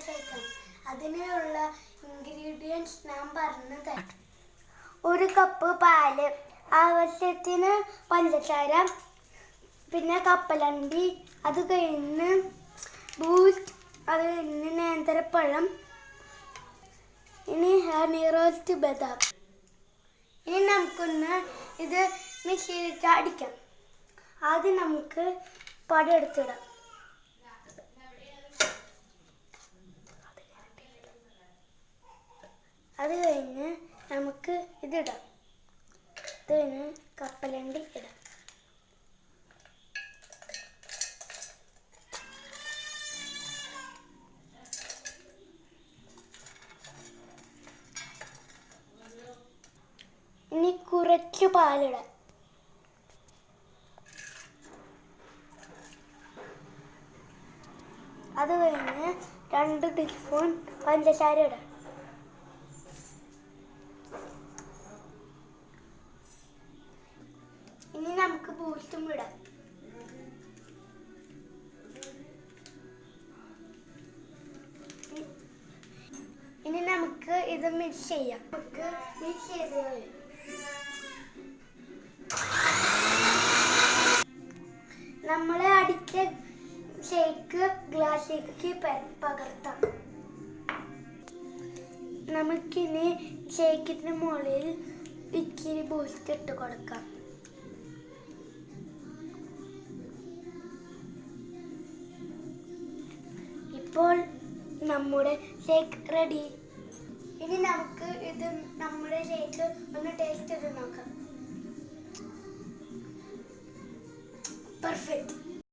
ഷേക്കാണ്. അതിനുള്ള ഇൻഗ്രീഡിയൻസ് ഞാൻ പറഞ്ഞു തരാം. 1 കപ്പ് പാല്, ആവശ്യത്തിന് പഞ്ചസാര, പിന്നെ കപ്പലണ്ടി, അത് കഴിഞ്ഞ് ബൂസ്റ്റ്, അത് കഴിഞ്ഞ് നേന്ത്രപ്പഴം, ഇനി ഹണി റോസ്റ്റ് ബദാം. ഇനി നമുക്കൊന്ന് ഇത് മിക്സിയിലിട്ട് അടിക്കാം. ആദ്യം നമുക്ക് പൊടി എടുത്തിടാം. അത് കഴിഞ്ഞ് നമുക്ക് ഇതിടാം. ഇത് കഴിഞ്ഞ് കപ്പലണ്ടി ഇടാം. ഇനി കുറച്ച് പാലിടാം. അത് കഴിഞ്ഞ് 2 ടീസ്പൂൺ പഞ്ചസാര ഇടാം. ഇനി നമുക്ക് ബൂസ്റ്റും ഇടാം. ഇനി നമുക്ക് ഇത് മിക്സ് ചെയ്യാം. നമുക്ക് മിക്സ് ചെയ്ത് നമ്മൾ അടിച്ച ഷേക്ക് ഗ്ലാസ്സിലേക്ക് പകർത്താം. നമുക്കിനി ഷേക്കിന് മുകളിൽ ഇച്ചിരി ബൂസ്റ്റ് ഇട്ട് കൊടുക്കാം. ഇപ്പോൾ നമ്മുടെ ഷേക്ക് റെഡി. ഇനി നമുക്ക് ഇത് നമ്മുടെ ഷേക്ക് ഒന്ന് ടേസ്റ്റ് ചെയ്ത് നോക്കാം. പെർഫെക്റ്റ്.